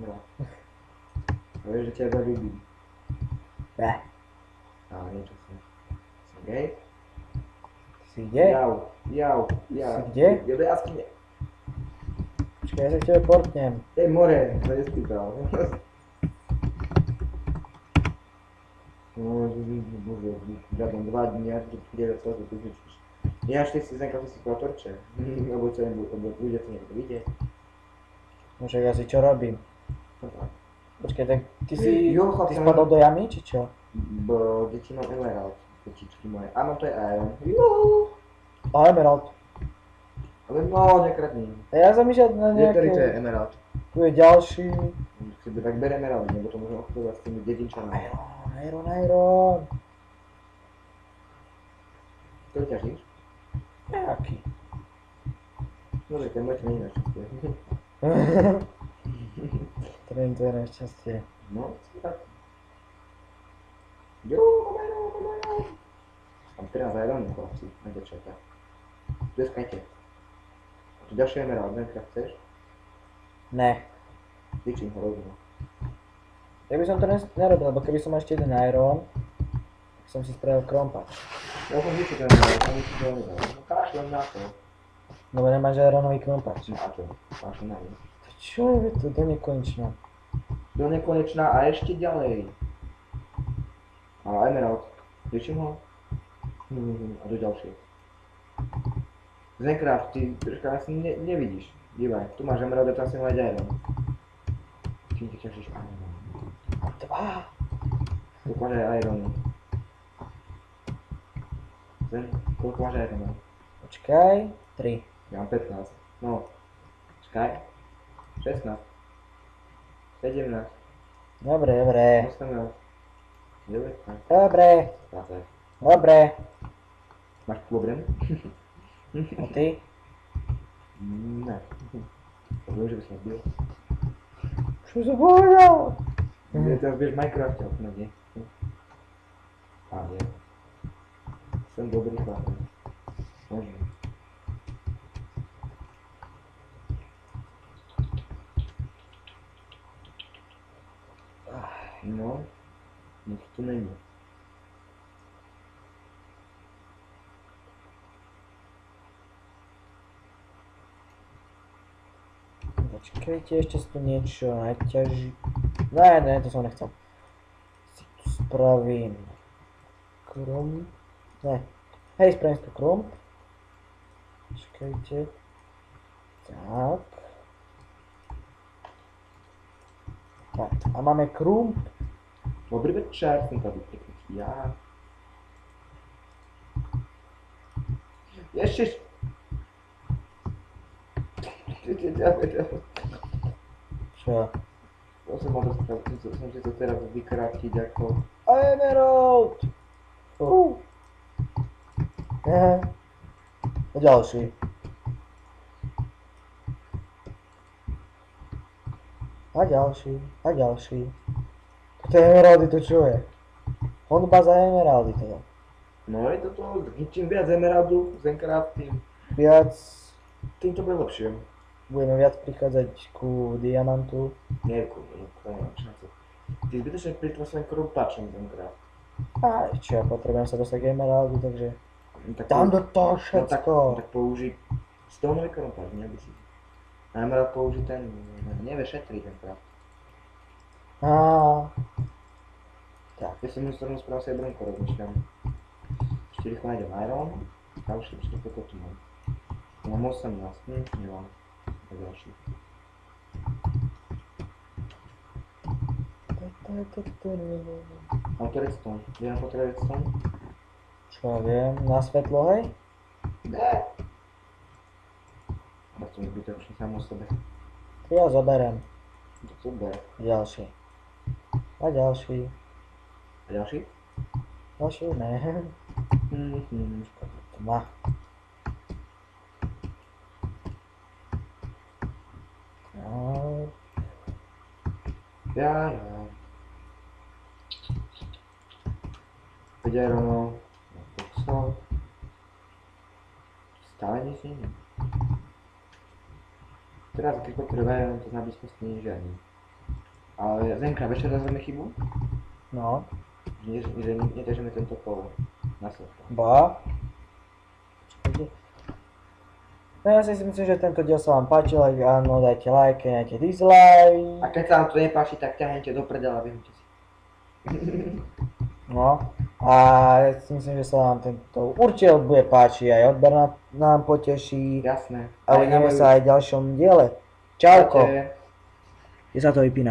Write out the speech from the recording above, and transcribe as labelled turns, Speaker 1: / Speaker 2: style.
Speaker 1: Emerald. A vieš, že teba ľúbim.
Speaker 2: Ne.
Speaker 1: Ale niečo som. Som gay?
Speaker 2: Si kde?
Speaker 1: Jau.
Speaker 2: Si kde?
Speaker 1: Je do jaskyne.
Speaker 2: Počkaj, ja sa k tebe portnem.
Speaker 1: Hej, more, to je spýtal. No, bože, žiadom 2 dní, ja tu 9 celé tu vyčíš. Ja ty si Zenka, ty si torče. Lebo ľudia to nebudú vidieť.
Speaker 2: Môže ja si čo robím? Počkaj, tak ty si
Speaker 1: Jo, chlapci,
Speaker 2: spadol do jamy, či čo?
Speaker 1: Bo deti mám Emerald, detičky moje. Áno, to je Iron. Juuu.
Speaker 2: A Emerald.
Speaker 1: Ale no, nekradni.
Speaker 2: A ja zamýšľam na
Speaker 1: Ktorý to je
Speaker 2: nejaké...
Speaker 1: Emerald?
Speaker 2: Tu je ďalší.
Speaker 1: Tak ber Emerald, nebo to môžem obchodovať s tými dedinčanami.
Speaker 2: Iron.
Speaker 1: Ktorý ťažíš?
Speaker 2: Nejaký.
Speaker 1: No, tak ten môj to nie je našťastie.
Speaker 2: To je nešťastie.
Speaker 1: No, tak. Jo, Iron. Mám 13 Iron, chlapci, na devčatá. Tu je skajte. A tu ďalší Emerald, Minecraft chceš?
Speaker 2: Ne.
Speaker 1: Vyčím ho rovno.
Speaker 2: Ja by som to nerobil, lebo keby som mal ešte jeden Iron, tak som si spravil krompač.
Speaker 1: Ja som vyčil ten Emerald, tam vyčil ten Emerald. No kašlem na to.
Speaker 2: Lebo nemáš Ironový krompač.
Speaker 1: No a čo? Kašlem na to.
Speaker 2: To čo je to do nekonečna?
Speaker 1: Do nekonečná a ešte ďalej. A Emerald. Vyčím ho? A do ďalšie. Zenkraft, ty troška asi nevidíš. Dívaj, tu máš Emerald, tam si mať Iron. Čím ty ťažíš Iron?
Speaker 2: 2.
Speaker 1: Koľko máš aj Iron? Zen, koľko máš Iron?
Speaker 2: Počkaj. 3.
Speaker 1: Ja mám 15. No. Počkaj. 16. 17.
Speaker 2: Dobre.
Speaker 1: 18. 19.
Speaker 2: Dobre.
Speaker 1: 20.
Speaker 2: Dobre.
Speaker 1: Máš problém?
Speaker 2: A ty?
Speaker 1: Ne. Problém, že by som bil.
Speaker 2: Čo som povedal?
Speaker 1: Teraz budeš v Minecrafte, no nie. A nie. Som dobrý chlap. Možno. No. Nic tu není.
Speaker 2: Počkajte, ešte si tu niečo naťaží. Ne, to som nechcel. Si tu spravím krum. Ne. Hej, spravím si tu krum. Počkajte. Tak. Tak, a máme krum.
Speaker 1: Dobrý večer, som tady technický ja. Ježiš!
Speaker 2: Čo?
Speaker 1: To som mal dostať, som si to teraz vykratiť ako...
Speaker 2: Emerald! A ďalší. A ďalší. Toto je emeraldy, to čo je? Honba za emeraldy teda.
Speaker 1: No je toto, čím viac emeraldu, Zenkraft, tým to bude lepšie.
Speaker 2: Budeme viac prichádzať ku diamantu.
Speaker 1: Nie, neviem, čo na to. Ty zbytočne plýtva svojim krompačom Zenkraft.
Speaker 2: A čo, ja potrebujem sa dostať k emeraldu, takže
Speaker 1: Tak
Speaker 2: dám do toho
Speaker 1: No
Speaker 2: všetko.
Speaker 1: tak použij stonový krompač, neby si. A emerald použij ten, nevie šetriť Zenkraft.
Speaker 2: Tak.
Speaker 1: Ja som musel spravil si aj brnko, rozmýšľam. Ešte rýchlo nájdem Iron. Ďalší, ešte koľko tu mám. Mám 18, nemám. Tak ďalší. Mám to redstone. Kde mám potrebuť redstone?
Speaker 2: Čo ja viem, na svetlo, hej?
Speaker 1: Ne! Tak to mi zbytočne sám o sebe.
Speaker 2: Ja zoberiem.
Speaker 1: To super.
Speaker 2: Ďalší. A ďalší.
Speaker 1: A ďalší?
Speaker 2: Ďalší, ne. Tma. No.
Speaker 1: Ja. Veď aj rovno. Co? Stále nic není. Teraz keď potrebujem, to na blízkosti nie je žiadny. Ale Zenka, vieš čo zazveme chybu?
Speaker 2: No.
Speaker 1: Že neťažíme tento kolo na svetlo.
Speaker 2: Ba. Počkajte. No ja si myslím, že tento diel sa vám páčil, ak áno, dajte like, dajte dislike.
Speaker 1: A keď sa vám to nepáči, tak ťahnete do prdela a vyhnite si.
Speaker 2: No. A ja si myslím, že sa vám tento určite bude páčiť, aj odber nám poteší.
Speaker 1: Jasné.
Speaker 2: A uvidíme sa aj v ďalšom diele. Čauko.
Speaker 1: Čaute.
Speaker 2: Je sa to vypína.